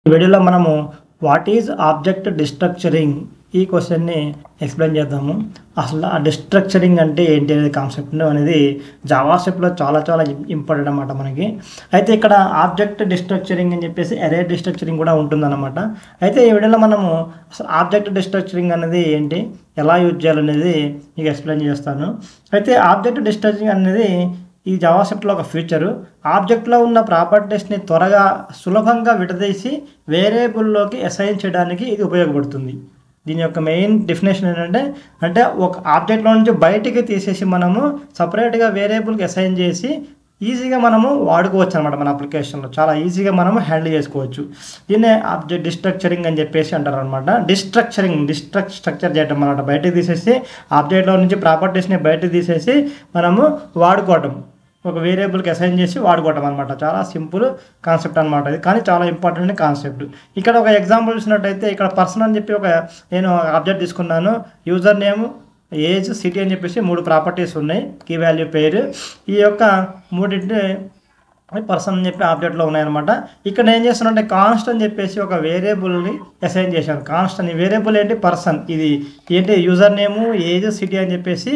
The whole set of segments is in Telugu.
ఈ వీడియోలో మనము వాట్ ఈజ్ ఆబ్జెక్ట్ డిస్ట్రక్చరింగ్ ఈ క్వశ్చన్ని ఎక్స్ప్లెయిన్ చేద్దాము. అసలు ఆ డిస్ట్రక్చరింగ్ అంటే ఏంటి అనేది కాన్సెప్ట్ అనేది జావాస్క్రిప్ట్లో చాలా ఇంపార్టెంట్ అన్నమాట మనకి. అయితే ఇక్కడ ఆబ్జెక్ట్ డిస్ట్రక్చరింగ్ అని చెప్పేసి అరే డిస్ట్రక్చరింగ్ కూడా ఉంటుందన్నమాట. అయితే ఈ వీడియోలో మనము అసలు ఆబ్జెక్ట్ డిస్ట్రక్చరింగ్ అనేది ఏంటి, ఎలా యూజ్ చేయాలనేది మీకు ఎక్స్ప్లెయిన్ చేస్తాను. అయితే ఆబ్జెక్ట్ డిస్ట్రక్చరింగ్ అనేది ఈ జావాస్క్రిప్ట్లో ఒక ఫీచరు. ఆబ్జెక్ట్లో ఉన్న ప్రాపర్టీస్ని త్వరగా సులభంగా విడదీసి వేరియబుల్లోకి అసైన్ చేయడానికి ఇది ఉపయోగపడుతుంది. దీని యొక్క మెయిన్ డెఫినేషన్ ఏంటంటే ఒక ఆబ్జెక్ట్లో నుంచి బయటికి తీసేసి మనము సపరేట్గా వేరియబుల్కి అసైన్ చేసి ఈజీగా మనము వాడుకోవచ్చు అనమాట. మన అప్లికేషన్లో చాలా ఈజీగా మనము హ్యాండిల్ చేసుకోవచ్చు. దీన్నే ఆబ్జెక్ట్ డిస్ట్రక్చరింగ్ అని చెప్పేసి అంటారు అనమాట. స్ట్రక్చర్ చేయటం అనమాట. బయటకు తీసేసి ఆబ్జెక్ట్లో నుంచి ప్రాపర్టీస్ని బయటకు తీసేసి మనము వాడుకోవటం, ఒక వేరియబుల్కి అసైన్ చేసి వాడుకోవటం అనమాట. చాలా సింపుల్ కాన్సెప్ట్ అనమాట ఇది, కానీ చాలా ఇంపార్టెంట్ కాన్సెప్ట్. ఇక్కడ ఒక ఎగ్జాంపుల్ చూసినట్టయితే ఇక్కడ పర్సన్ అని చెప్పి నేను ఆబ్జెక్ట్ తీసుకున్నాను. యూజర్ నేమ్, ఏజ్, సిటీ అని చెప్పేసి 3 ప్రాపర్టీస్ ఉన్నాయి. కీ వాల్యూ, పేరు. ఈ యొక్క మూడింటి పర్సన్ అని చెప్పి ఆబ్జెక్ట్లో ఉన్నాయన్నమాట. ఇక్కడ నేను చేస్తానంటే కాన్స్ట్ అని చెప్పేసి ఒక వేరియబుల్ని అసైన్ చేశాను. కాన్స్ట్ అని వేరియబుల్ ఏంటి, పర్సన్. ఇది ఏంటి, యూజర్ నేము, ఏజ్, సిటీ అని చెప్పేసి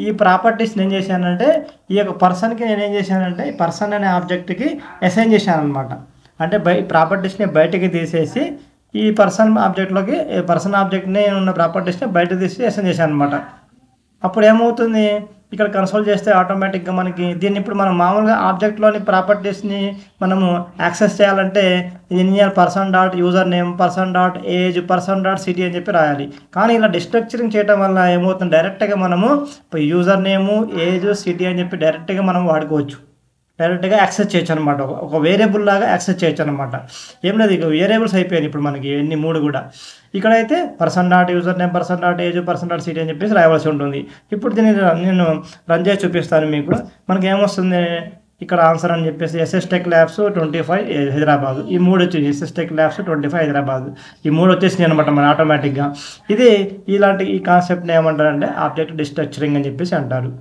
ఈ ప్రాపర్టీస్ నేను చేశానంటే ఈ యొక్క పర్సన్కి నేనేం చేశానంటే ఈ పర్సన్ అనే ఆబ్జెక్ట్కి అసైన్ చేశాను అనమాట. అంటే ప్రాపర్టీస్ని బయటికి తీసేసి ఈ పర్సన్ ఆబ్జెక్ట్లోకి పర్సన్ ఆబ్జెక్ట్ని ఉన్న ప్రాపర్టీస్ని బయటకు తీసి అసైన్ చేశాను అనమాట. అప్పుడు ఏమవుతుంది, ఇక్కడ కన్సోల్ చేస్తే ఆటోమేటిక్గా మనకి దీన్ని ఇప్పుడు మనం మామూలుగా ఆబ్జెక్ట్లోని ప్రాపర్టీస్ని మనము యాక్సెస్ చేయాలంటే person dot user name, person dot age, person dot city అని చెప్పి రాయాలి. కానీ ఇలా డిస్ట్రక్చరింగ్ చేయడం వల్ల ఏమవుతుంది, డైరెక్ట్గా మనము యూజర్ నేము, ఏజ్, సిటీ అని చెప్పి డైరెక్ట్గా మనం వాడుకోవచ్చు. డైరెక్ట్గా యాక్సెస్ చేయొచ్చు అనమాట. ఒక వేరియబుల్ లాగా యాక్సెస్ చేయొచ్చు అనమాట. ఏం లేదు, ఇక వేరియబుల్స్ అయిపోయాయి ఇప్పుడు మనకి ఇవన్నీ 3 కూడా. ఇక్కడైతే person dot user name, person dot age, person dot city అని చెప్పేసి రాయవలసి ఉంటుంది. ఇప్పుడు దీన్ని నేను రన్ చేసి చూపిస్తాను మీకు. మనకి ఏమొస్తుంది ఇక్కడ ఆన్సర్ అని చెప్పేసి ఎస్ఎస్ టెక్ ల్యాబ్స్ 25 హైదరాబాద్. ఈ 3 వచ్చేసి ఎస్ఎస్ టెక్ ల్యాబ్స్ 25 హైదరాబాద్. ఈ 3 వచ్చేసినాయి అనమాట మన ఆటోమేటిక్గా. ఇది ఇలాంటి ఈ కాన్సెప్ట్ని ఏమంటారంటే ఆబ్జెక్ట్ డిస్ట్రక్చరింగ్ అని చెప్పేసి అంటారు.